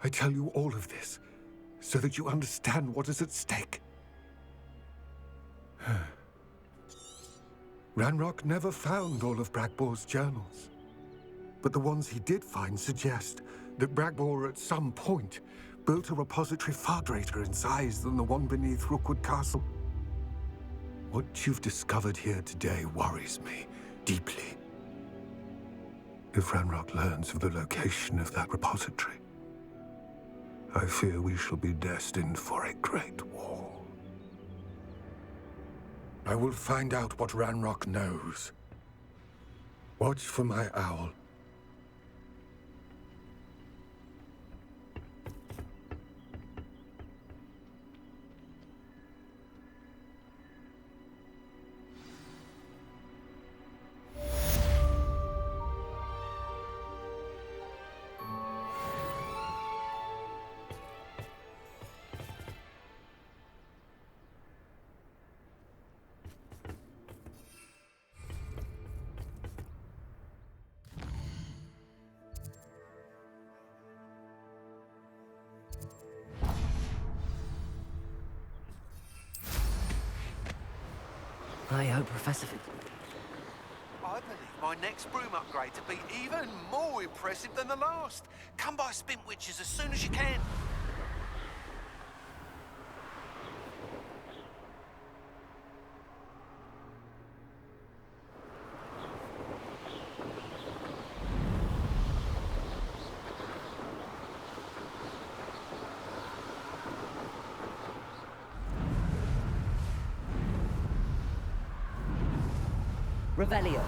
I tell you all of this so that you understand what is at stake. Ranrock never found all of Bragbor's journals. But the ones he did find suggest that Bragbor at some point built a repository far greater in size than the one beneath Rookwood Castle. What you've discovered here today worries me deeply. If Ranrock learns of the location of that repository, I fear we shall be destined for a great war. I will find out what Ranrock knows. Watch for my owl. I hope Professor... I believe my next broom upgrade to be even more impressive than the last. Come by Spintwitches as soon as you can. Revelio.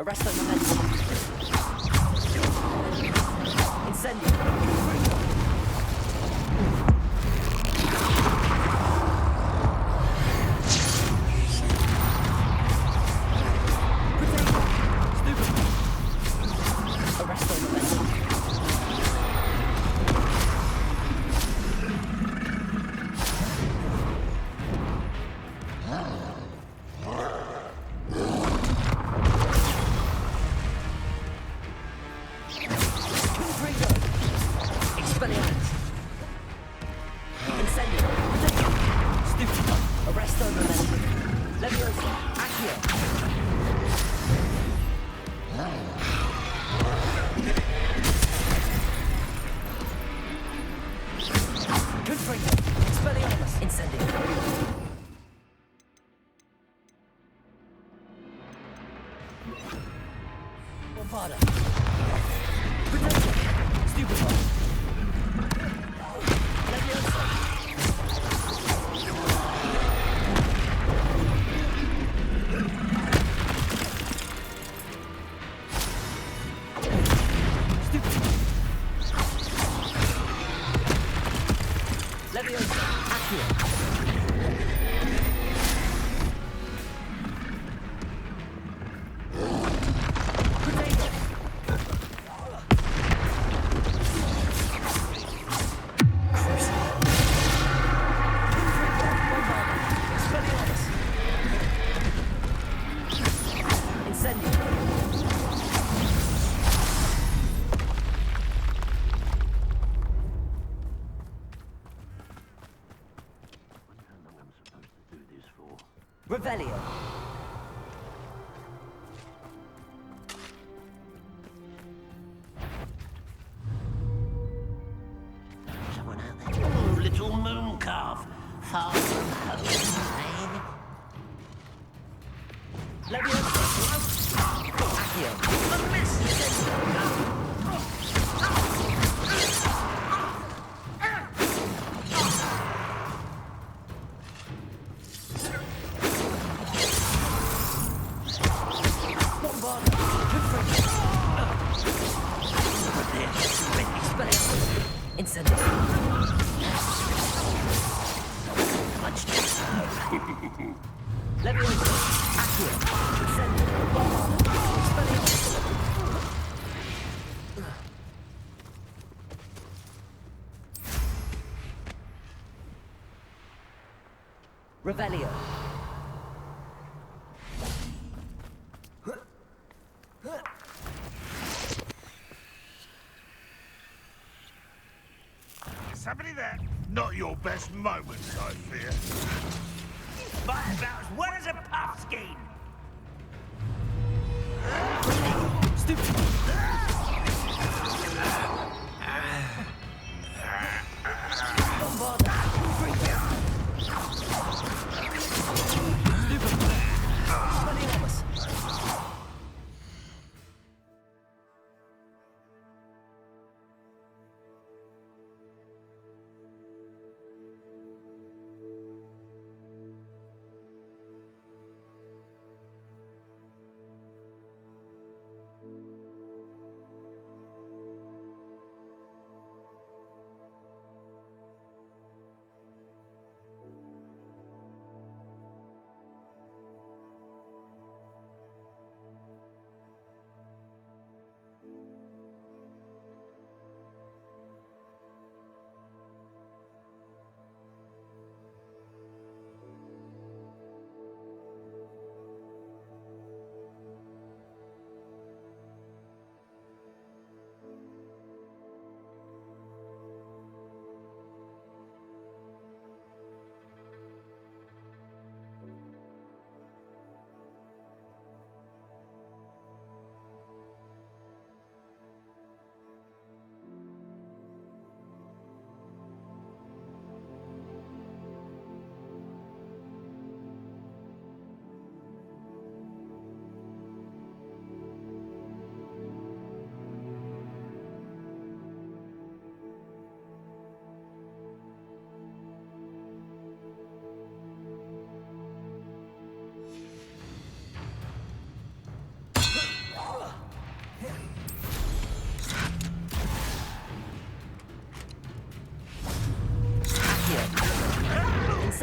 Arresto momentum. Incendio. Revelio. Someone out there? Oh, little moon calf. Far from home, Leviosa. Accio. A miss. Incendio. Much too Leviosa. Accio. Incendio. Expelliarmus. Revelio. Somebody there? Not your best moments, I fear. But about as well as a puffskein.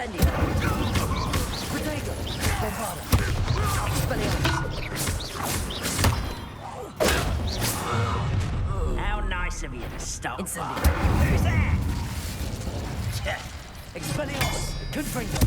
Incendio. Protego. Bombada. Expelliarmus. How nice of you to stop Incendio. by. Who's there? Expelliarmus. Confringo.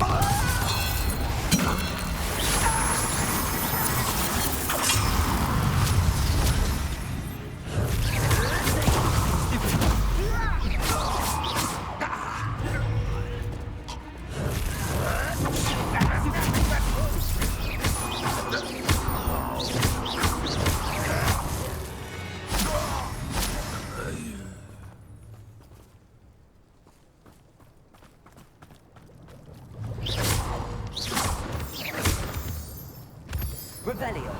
Revelio.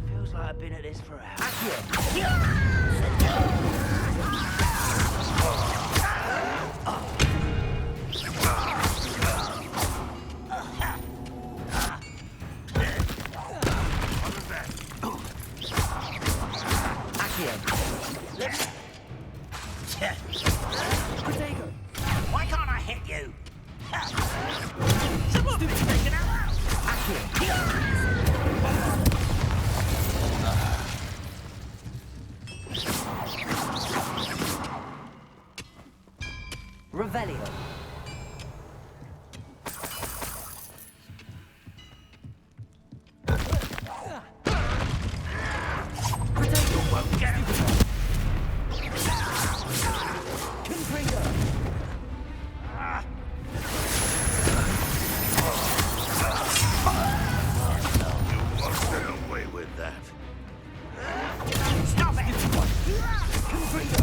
Feels like I've been at this for hours. Protego. Why can't I hit you? Someone been taken out. Revelio. Protego. Won't get him. Confringo. You won't get away with that. Stop it! Confringo.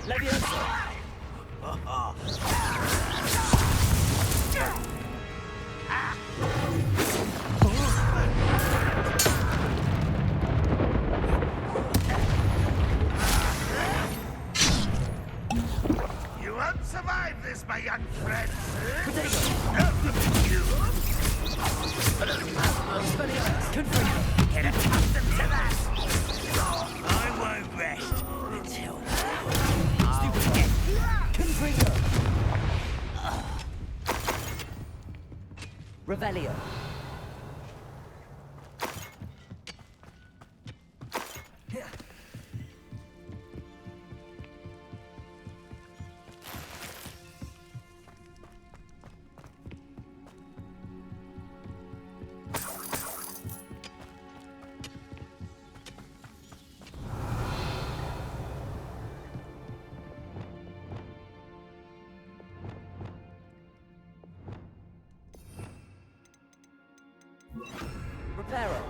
Leviosa. You won't survive this, my young friend. Protego. You Expelliarmus. Confringo. Get accustomed to that! I won't rest until I'll get Confringo. Revelio. Reparo.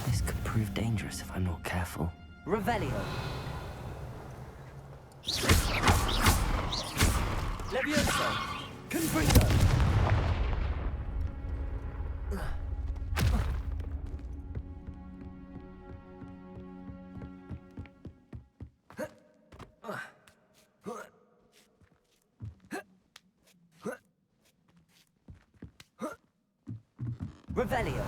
This could prove dangerous if I'm not careful. Revelio. Leviosa. Confringo. Revelio.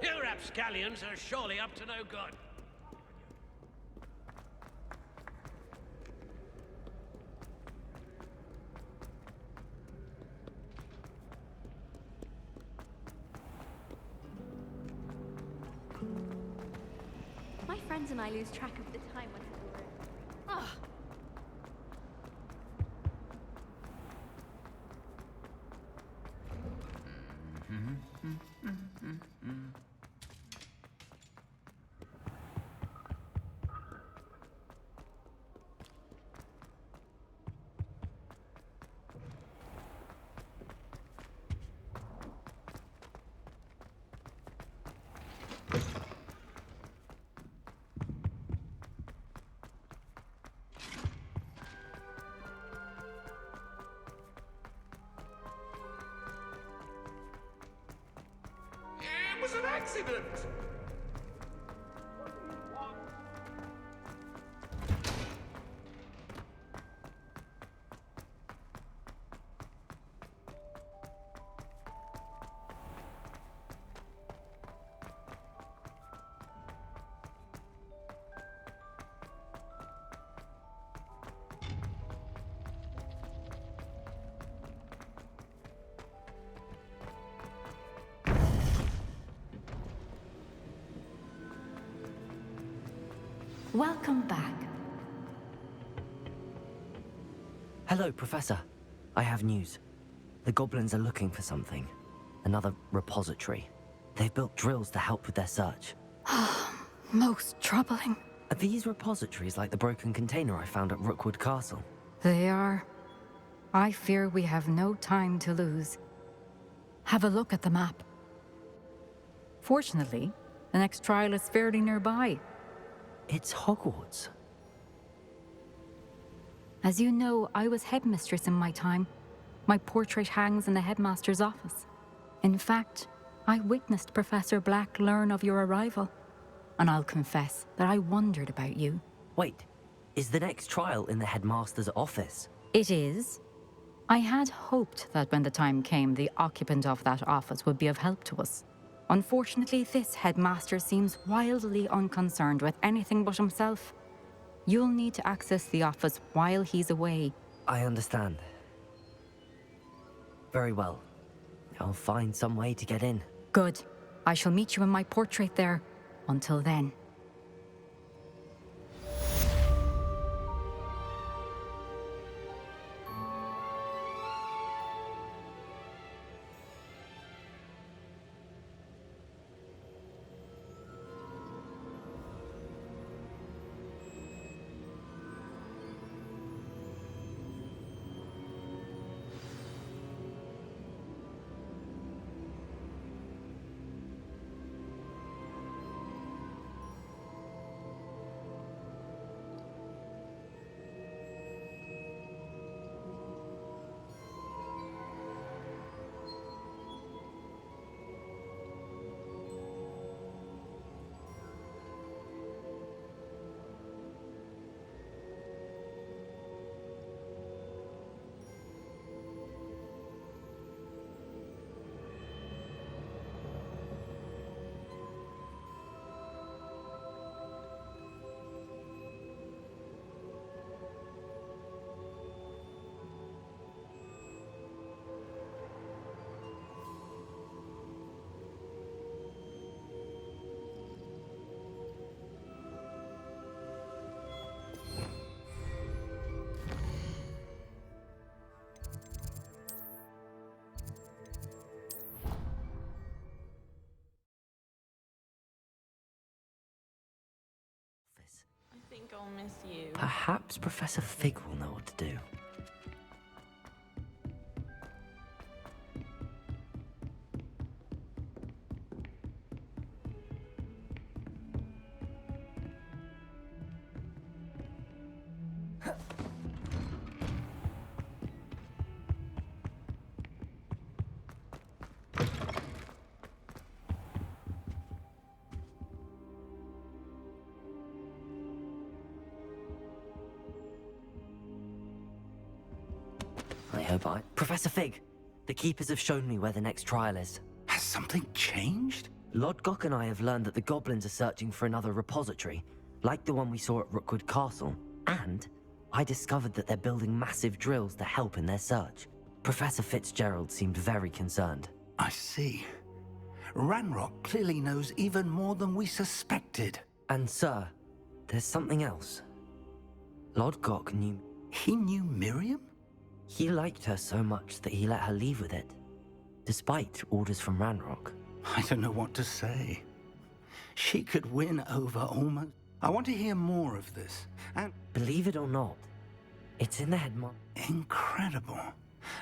You rapscallions are surely up to no good. My friends and I lose track of the time when we're... Ah! It was an accident! Welcome back. Hello, Professor. I have news. The goblins are looking for something. Another repository. They've built drills to help with their search. Most troubling. Are these repositories like the broken container I found at Rookwood Castle? They are. I fear we have no time to lose. Have a look at the map. Fortunately, the next trial is fairly nearby. It's Hogwarts. As you know, I was headmistress in my time. My portrait hangs in the headmaster's office. In fact, I witnessed Professor Black learn of your arrival. And I'll confess that I wondered about you. Wait, is the next trial in the headmaster's office? It is. I had hoped that when the time came, the occupant of that office would be of help to us. Unfortunately, this headmaster seems wildly unconcerned with anything but himself. You'll need to access the office while he's away. I understand. Very well. I'll find some way to get in. Good. I shall meet you in my portrait there. Until then. think I'll miss you. Perhaps Professor Fig will know what to do. Professor Fig, the Keepers have shown me where the next trial is. Has something changed? Lodgok and I have learned that the goblins are searching for another repository, like the one we saw at Rookwood Castle. And I discovered that they're building massive drills to help in their search. Professor Fitzgerald seemed very concerned. I see. Ranrock clearly knows even more than we suspected. And sir, there's something else. Lodgok knew... He knew Miriam? He liked her so much that he let her leave with it, despite orders from Ranrock. I don't know what to say. She could win over almost... I want to hear more of this, and... Believe it or not, it's in the headmaster... Incredible.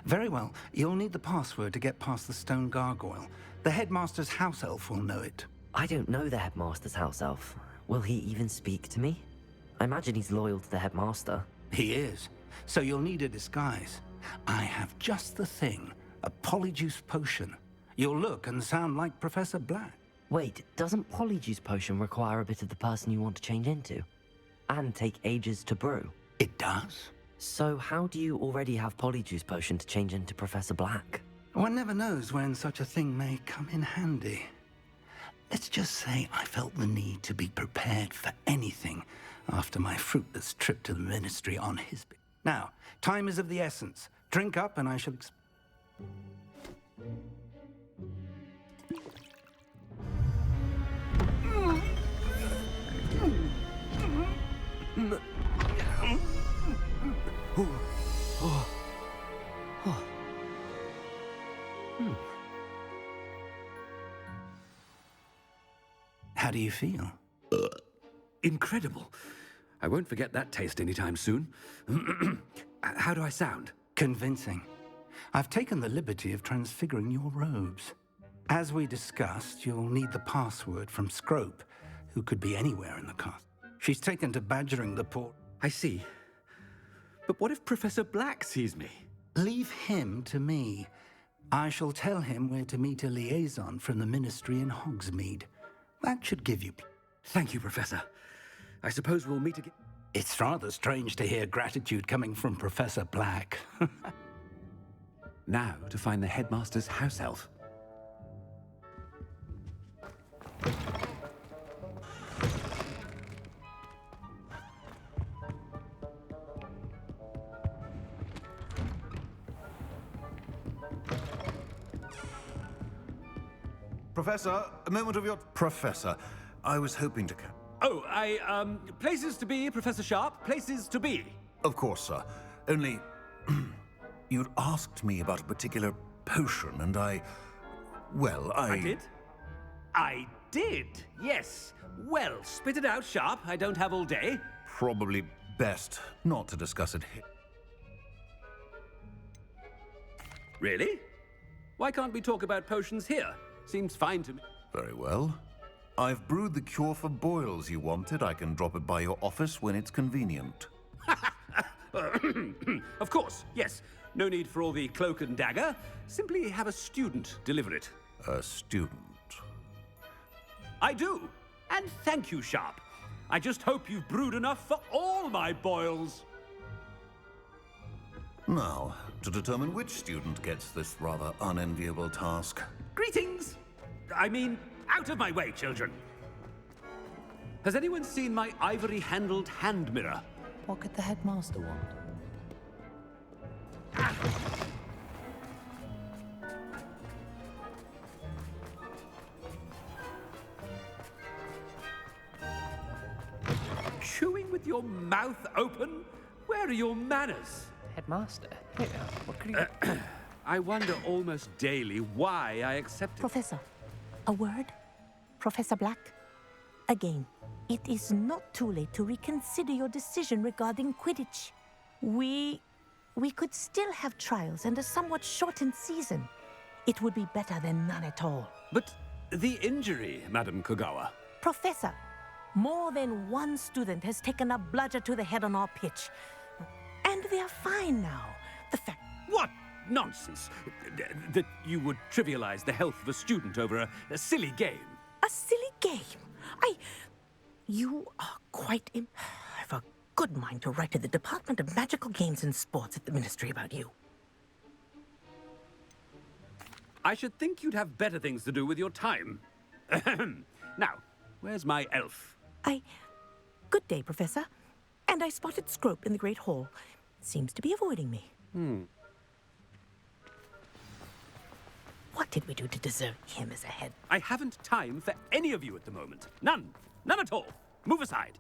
Very well, you'll need the password to get past the stone gargoyle. The headmaster's house elf will know it. I don't know the headmaster's house elf. Will he even speak to me? I imagine he's loyal to the headmaster. He is. So you'll need a disguise. I have just the thing. A polyjuice potion. You'll look and sound like Professor Black. Wait, doesn't polyjuice potion require a bit of the person you want to change into? And take ages to brew? It does. So how do you already have polyjuice potion to change into Professor Black? One never knows when such a thing may come in handy. Let's just say I felt the need to be prepared for anything after my fruitless trip to the ministry on his... Now, time is of the essence. Drink up and I shall... How do you feel? Incredible. I won't forget that taste anytime soon. How do I sound? Convincing. I've taken the liberty of transfiguring your robes. As we discussed, you'll need the password from Scrope, who could be anywhere in the castle. She's taken to badgering the poor... I see. But what if Professor Black sees me? Leave him to me. I shall tell him where to meet a liaison from the ministry in Hogsmeade. That should give you... Thank you, Professor. I suppose we'll meet again. It's rather strange to hear gratitude coming from Professor Black. Now to find the headmaster's house elf. Professor, a moment of your... Professor, I was hoping to... Oh, places to be, Professor Sharp, places to be. Of course, sir. Only... you'd asked me about a particular potion, and well, I did? I did, yes. Well, spit it out, Sharp. I don't have all day. Probably best not to discuss it here. Really? Why can't we talk about potions here? Seems fine to me. Very well. I've brewed the cure for boils you wanted. I can drop it by your office when it's convenient. Of course, yes. No need for all the cloak and dagger. Simply have a student deliver it. A student? I do. And thank you, Sharp. I just hope you've brewed enough for all my boils. Now, to determine which student gets this rather unenviable task. Greetings! I mean, out of my way, children. Has anyone seen my ivory-handled hand mirror? What could the headmaster want? Chewing with your mouth open? Where are your manners? Headmaster, here, what could you... I wonder almost daily why I accepted... Professor, a word? Professor Black? Again, it is not too late to reconsider your decision regarding Quidditch. We could still have trials and a somewhat shortened season. It would be better than none at all. But the injury, Madam Kogawa. Professor, more than one student has taken a bludger to the head on our pitch. And they are fine now. The fact... What nonsense! That you would trivialize the health of a student over a silly game. A silly game? You are quite I've a good mind to write to the Department of Magical Games and Sports at the Ministry about you. I should think you'd have better things to do with your time. Now, where's my elf? Good day, Professor. And I spotted Scrope in the Great Hall. Seems to be avoiding me. What did we do to deserve him as a head? I haven't time for any of you at the moment. None. None at all. Move aside.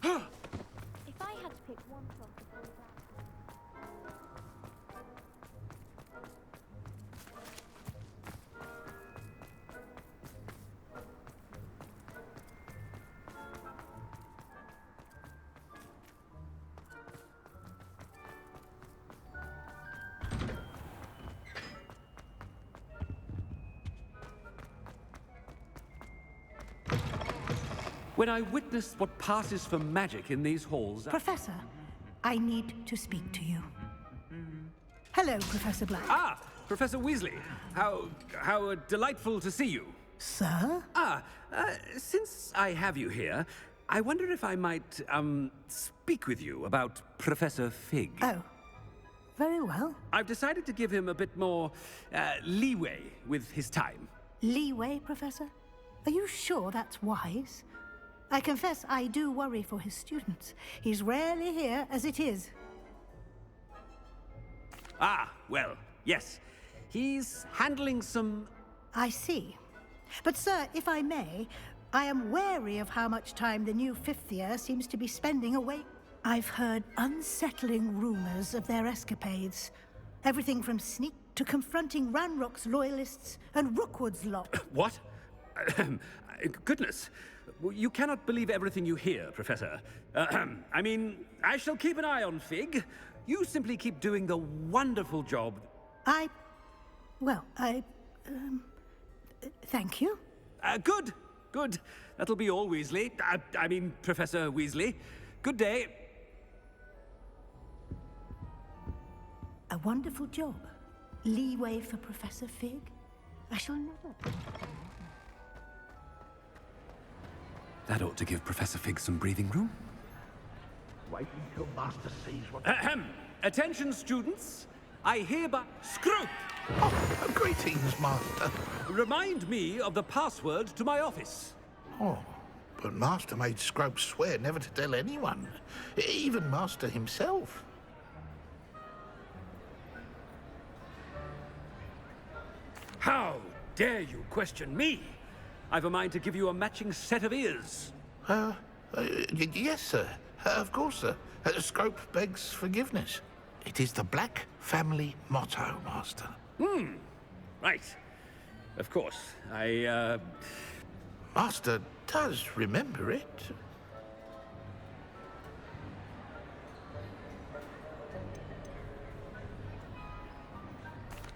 If I had to pick one song to bring back. When I witness what passes for magic in these halls... Professor, I need to speak to you. Hello, Professor Black. Ah, Professor Weasley. How delightful to see you. Sir? Since I have you here, I wonder if I might, speak with you about Professor Fig. Oh, very well. I've decided to give him a bit more, leeway with his time. Leeway, Professor? Are you sure that's wise? I confess I do worry for his students. He's rarely here as it is. Ah, well, yes. He's handling some... I see. But, sir, if I may, I am wary of how much time the new fifth year seems to be spending away. I've heard unsettling rumors of their escapades. Everything from sneak to confronting Ranrock's loyalists and Rookwood's lot. What? Goodness. You cannot believe everything you hear, Professor. I mean, I shall keep an eye on Fig. You simply keep doing the wonderful job. Thank you. Good. Good. That'll be all, Weasley. I mean, Professor Weasley. Good day. A wonderful job. Leeway for Professor Fig? I shall never... That ought to give Professor Fig some breathing room. Wait until Master sees what... Attention, students. I hereby... Scrope! Oh, greetings, Master. Remind me of the password to my office. Oh, but Master made Scrope swear never to tell anyone, even Master himself. How dare you question me? I've a mind to give you a matching set of ears. Yes, sir. Of course, sir. Scrope begs forgiveness. It is the Black family motto, Master. Right. Of course. Master does remember it.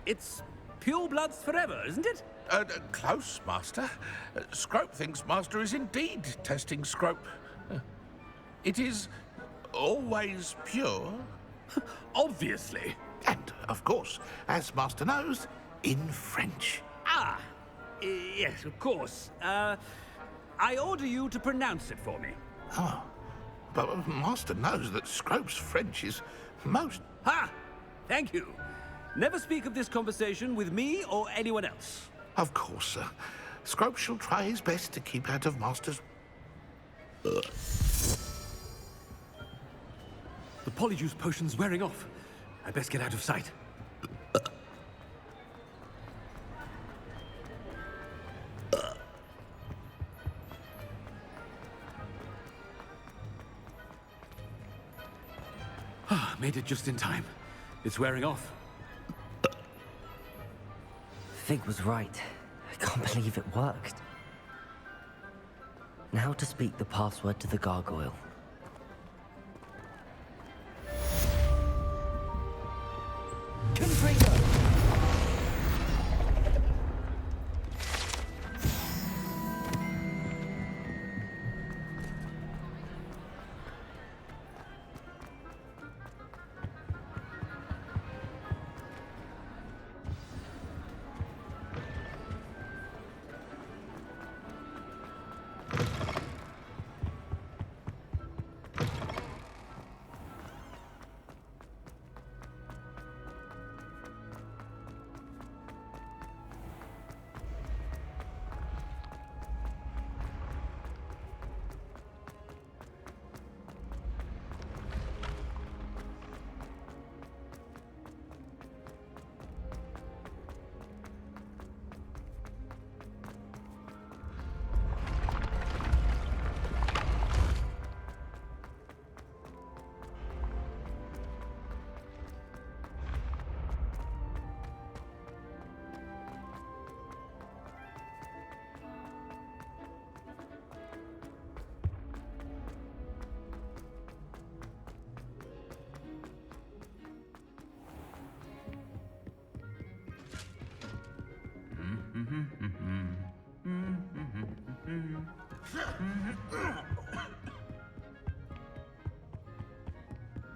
It's pure bloods forever, isn't it? Close, Master. Scrope thinks Master is indeed testing Scrope. It is always pure. Obviously. And, of course, as Master knows, in French. Ah, yes, of course. I order you to pronounce it for me. Oh, but Master knows that Scrope's French is most... Ha! Thank you. Never speak of this conversation with me or anyone else. Of course, sir. Scrope shall try his best to keep out of Master's... polyjuice potion's wearing off. I best get out of sight. Made it just in time. It's wearing off. Fig was right. I can't believe it worked. Now to speak the password to the gargoyle. Confringo!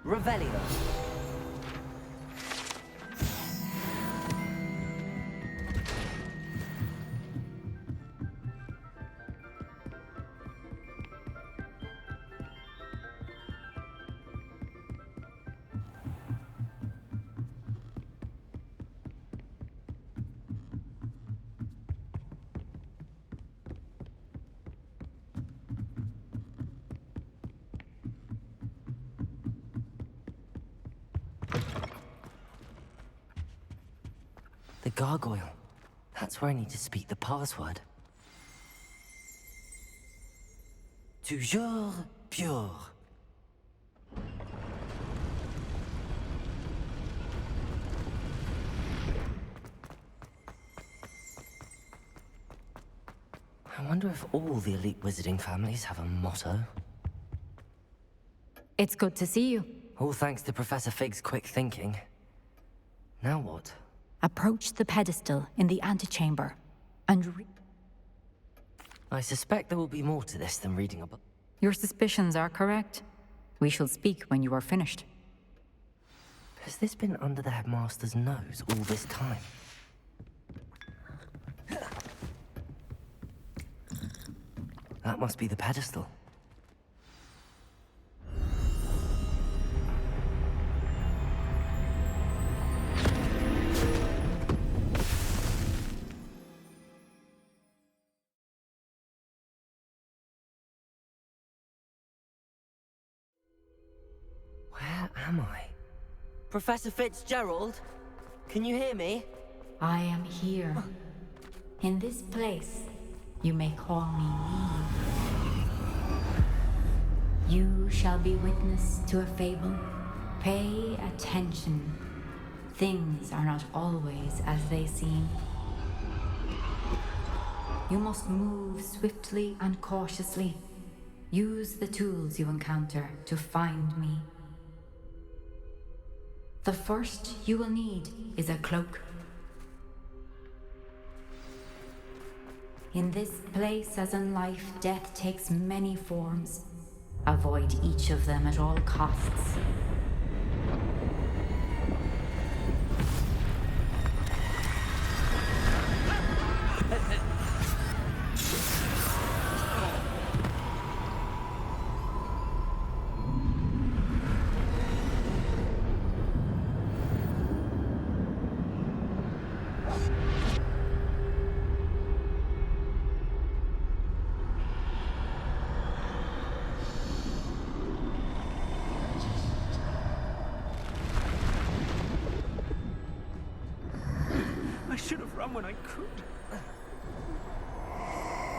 Revelio. The gargoyle. That's where I need to speak the password. Toujours pure. I wonder if all the elite wizarding families have a motto. It's good to see you. All thanks to Professor Fig's quick thinking. Now what? Approach the pedestal in the antechamber and I suspect there will be more to this than reading a book. Your suspicions are correct. We shall speak when you are finished. Has this been under the headmaster's nose all this time? That must be the pedestal. Where am I? Professor Fitzgerald? Can you hear me? I am here. In this place, you may call me Neve. You shall be witness to a fable. Pay attention. Things are not always as they seem. You must move swiftly and cautiously. Use the tools you encounter to find me. The first you will need is a cloak. In this place, as in life, death takes many forms. Avoid each of them at all costs. should have run when I could.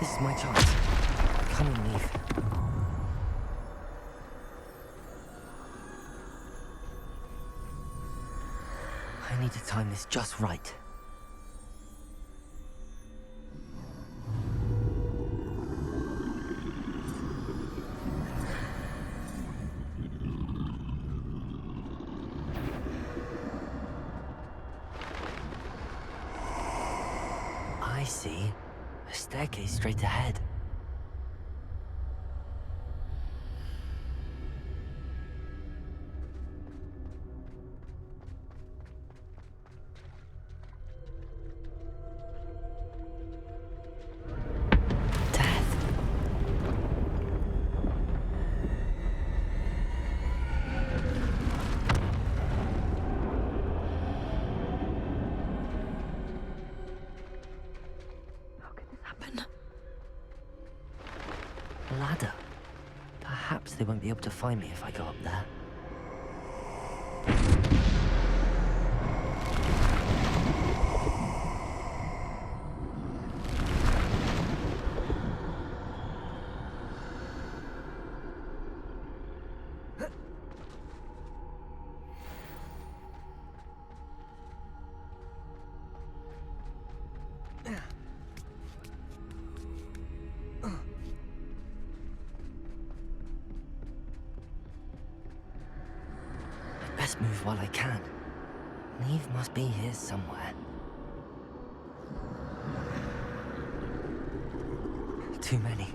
This is my chance. Come and leave. I need to time this just right. I see. A staircase straight ahead. Ladder. Perhaps they won't be able to find me if I go up there. Best move while I can. Neve must be here somewhere. Too many.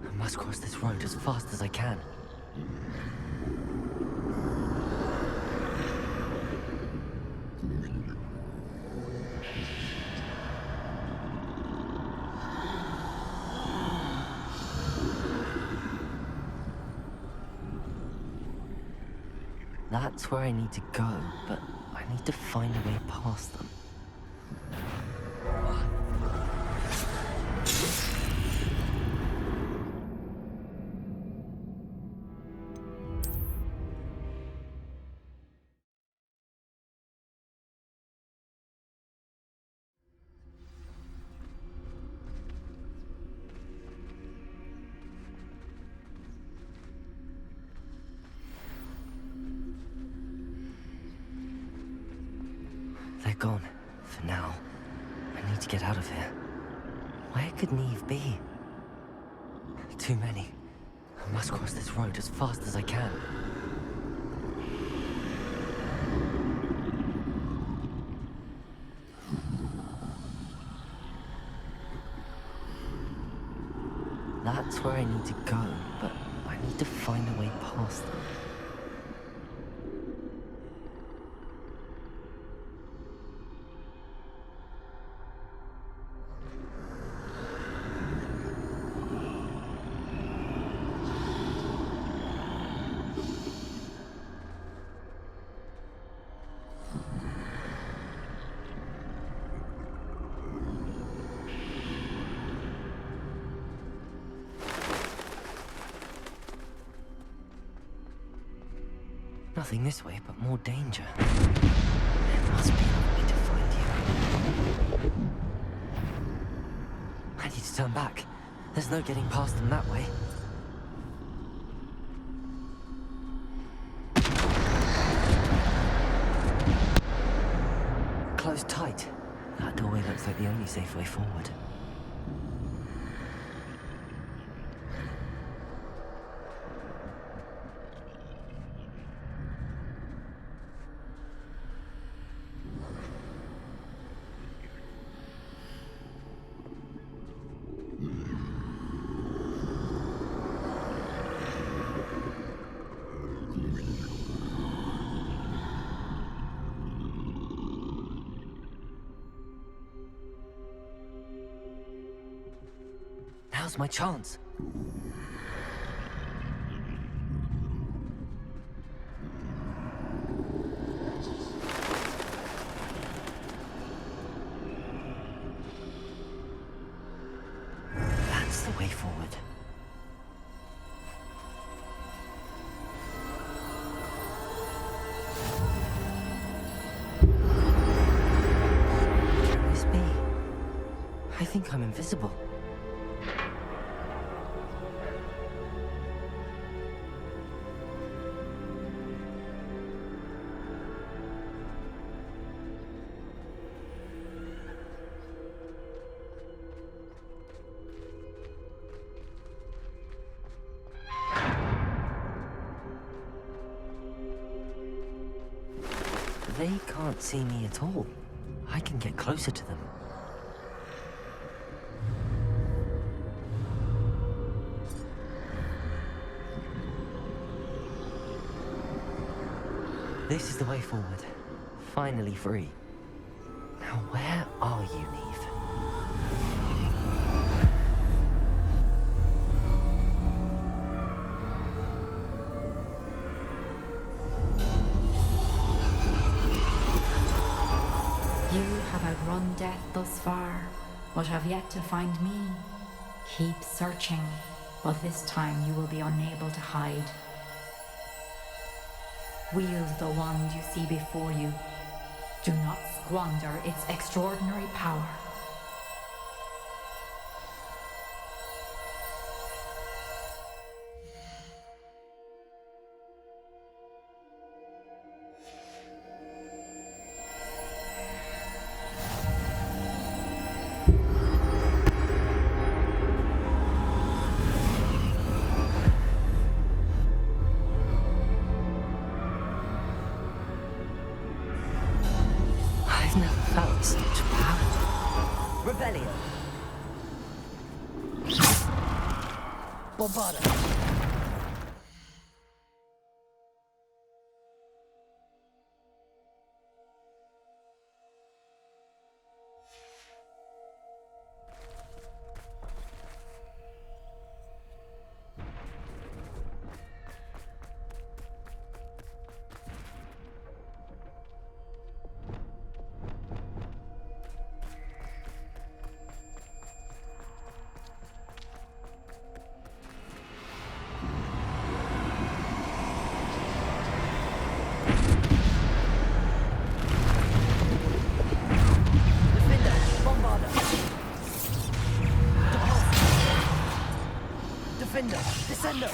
I must cross this road as fast as I can. That's where I need to go, but I need to find a way past them. They're gone, for now. I need to get out of here. Where could Neve be? Too many. I must cross this road as fast as I can. That's where I need to go, but I need to find a way past them. Nothing this way, but more danger. There must be a way to find you. I need to turn back. There's no getting past them that way. Closed tight. That doorway looks like the only safe way forward. Now's my chance. That's the way forward. Can this be think I'm invisible. They can't see me at all. I can get closer to them. This is the way forward. Finally free. Now where are you, Neve? You have outrun death thus far, but have yet to find me. Keep searching, but this time you will be unable to hide. Wield the wand you see before you. Do not squander its extraordinary power. I've never felt such power. Revelio. Bombarda. Defender, Descender!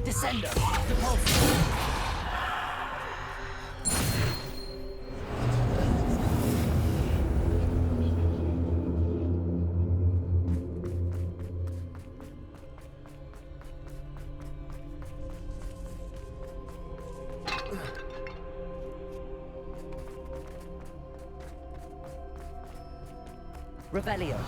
Descender, Depulso. Revelio.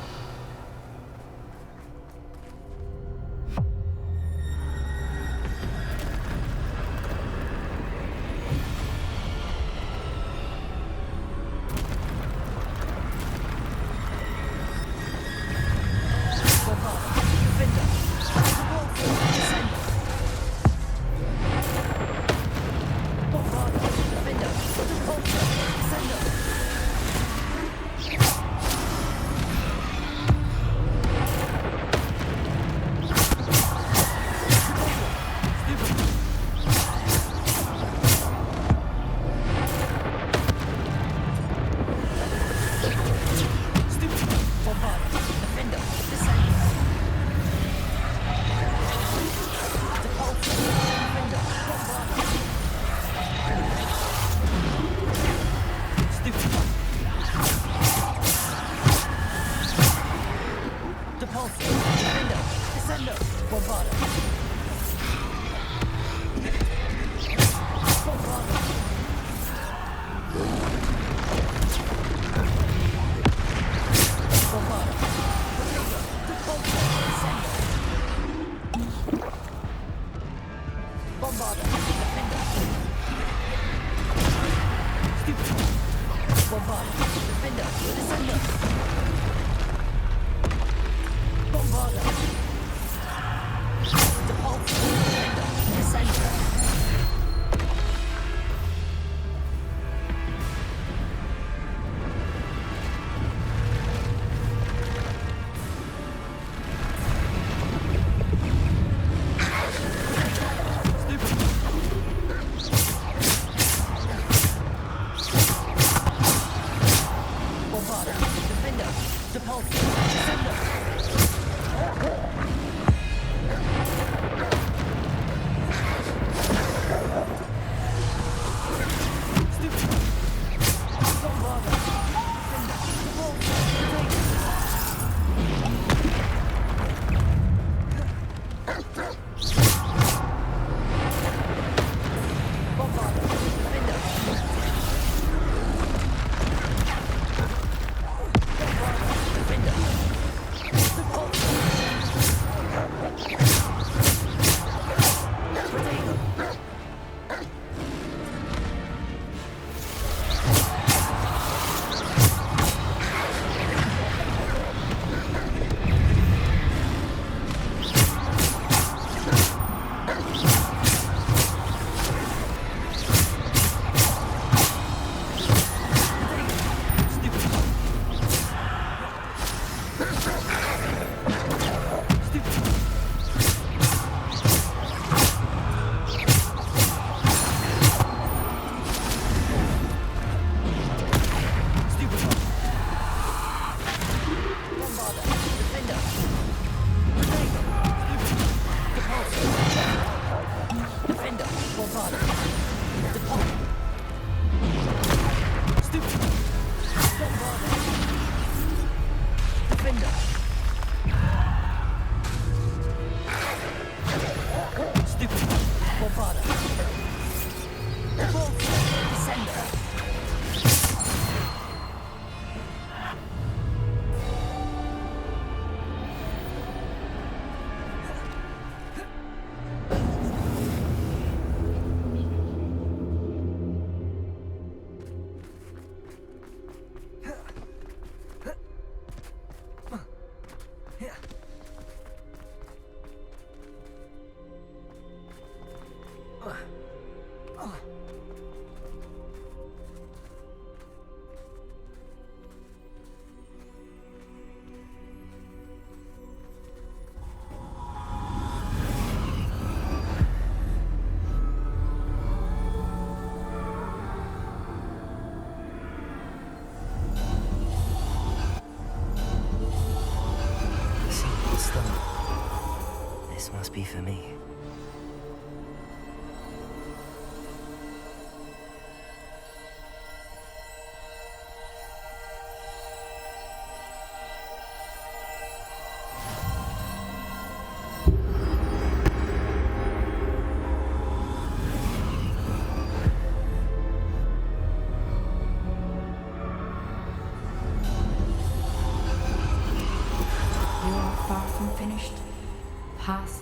This must be for me.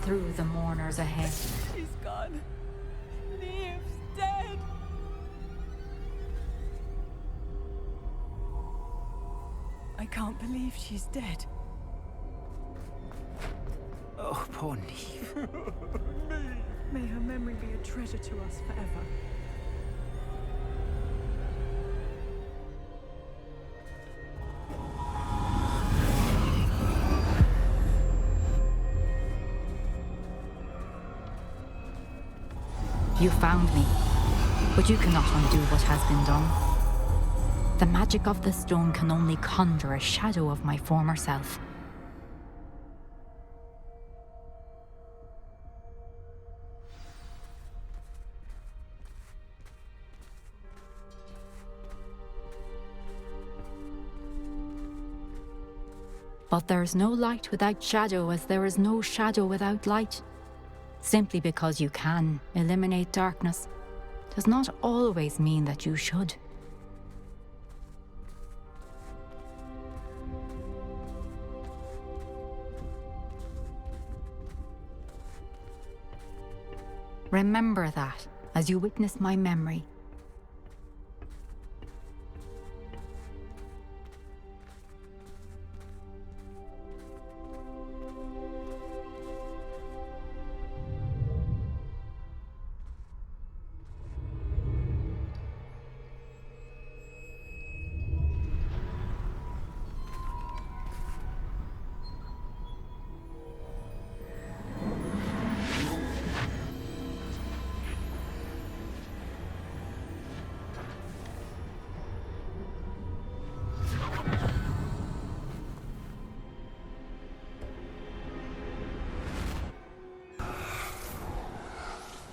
through the mourners ahead. She's gone. Neve's dead. I can't believe she's dead. Oh, poor Neve. May her memory be a treasure to us forever. You found me, but you cannot undo what has been done. The magic of the stone can only conjure a shadow of my former self. But there is no light without shadow, as there is no shadow without light. Simply because you can eliminate darkness does not always mean that you should. Remember that as you witness my memory.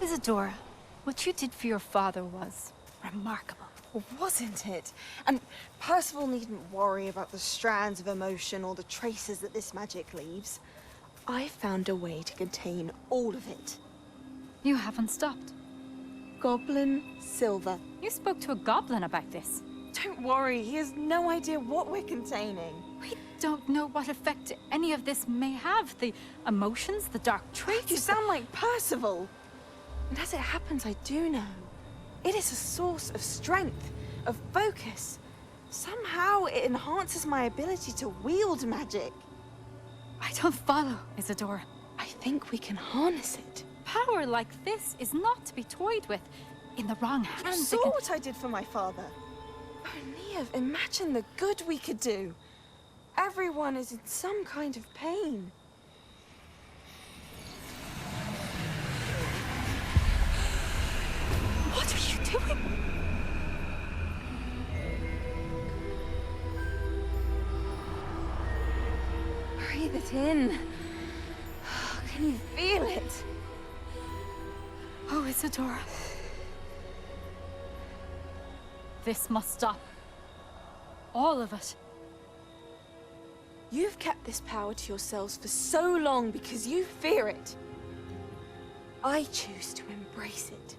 Isadora, what you did for your father was remarkable. Wasn't it? And Percival needn't worry about the strands of emotion or the traces that this magic leaves. I found a way to contain all of it. You haven't stopped. Goblin Silver. You spoke to a goblin about this. Don't worry, he has no idea what we're containing. We don't know what effect any of this may have. The emotions, the dark traits. You sound like Percival. And as it happens, I do know. It is a source of strength, of focus. Somehow it enhances my ability to wield magic. I don't follow, Isadora. I think we can harness it. Power like this is not to be toyed with. In the wrong hands, You saw what I did for my father. Oh, Neve, imagine the good we could do. Everyone is in some kind of pain. What are you doing? Breathe it in. Can you feel it? Oh, Isadora. This must stop. All of it. You've kept this power to yourselves for so long because you fear it. I choose to embrace it.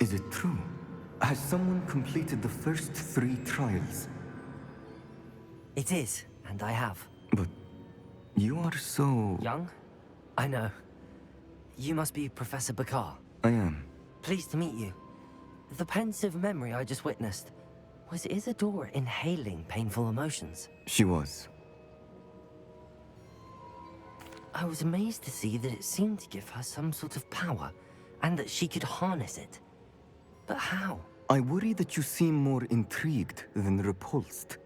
Is it true? Has someone completed the first 3 trials? It is, and I have. But you are so... Young? I know. You must be Professor Bakar. I am. Pleased to meet you. The pensive memory I just witnessed, was Isadora inhaling painful emotions? She was. I was amazed to see that it seemed to give her some sort of power, and that she could harness it. But how? I worry that you seem more intrigued than repulsed.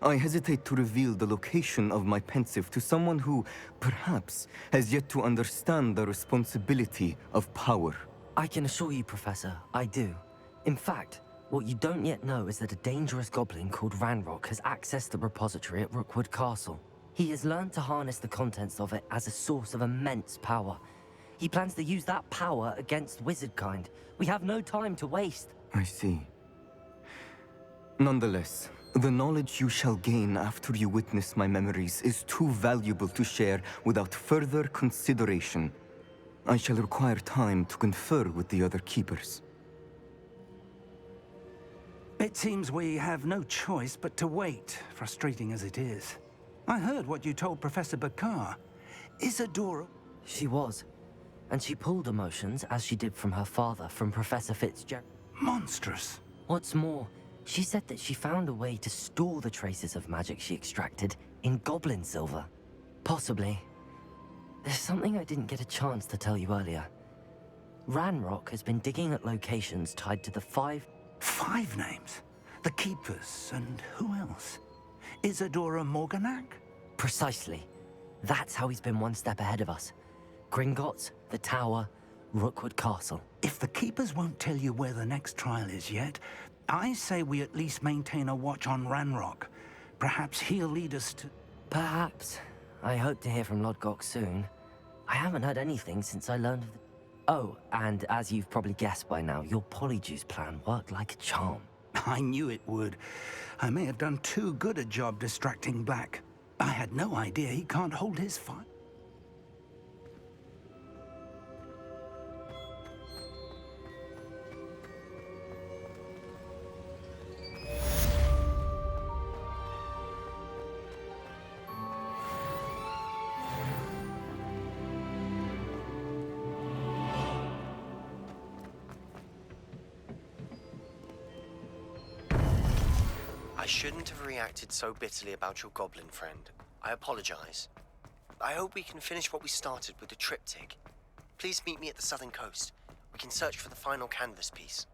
I hesitate to reveal the location of my pensive to someone who, perhaps, has yet to understand the responsibility of power. I can assure you, Professor, I do. In fact, What you don't yet know is that a dangerous goblin called Ranrock has accessed the repository at Rookwood Castle. He has learned to harness the contents of it as a source of immense power. He plans to use that power against wizardkind. We have no time to waste. I see. Nonetheless, the knowledge you shall gain after you witness my memories is too valuable to share without further consideration. I shall require time to confer with the other keepers. It seems we have no choice but to wait, frustrating as it is. I heard what you told Professor Bakar. Isadora... She was. And she pulled emotions, as she did from her father, from Professor Fitzgerald. Monstrous. What's more, she said that she found a way to store the traces of magic she extracted in goblin silver. Possibly. There's something I didn't get a chance to tell you earlier. Ranrock has been digging at locations tied to the 5 names? The Keepers, and who else? Isadora Morganac? Precisely. That's how he's been one step ahead of us. Gringotts, the Tower, Rookwood Castle. If the Keepers won't tell you where the next trial is yet, I say we at least maintain a watch on Ranrock. Perhaps he'll lead us to... Perhaps. I hope to hear from Lodgok soon. I haven't heard anything since I learned of the... Oh, and as you've probably guessed by now, your Polyjuice plan worked like a charm. I knew it would. I may have done too good a job distracting Black. I had no idea he can't hold his fire. I shouldn't have reacted so bitterly about your goblin friend. I apologize. I hope we can finish what we started with the triptych. Please meet me at the southern coast. We can search for the final canvas piece.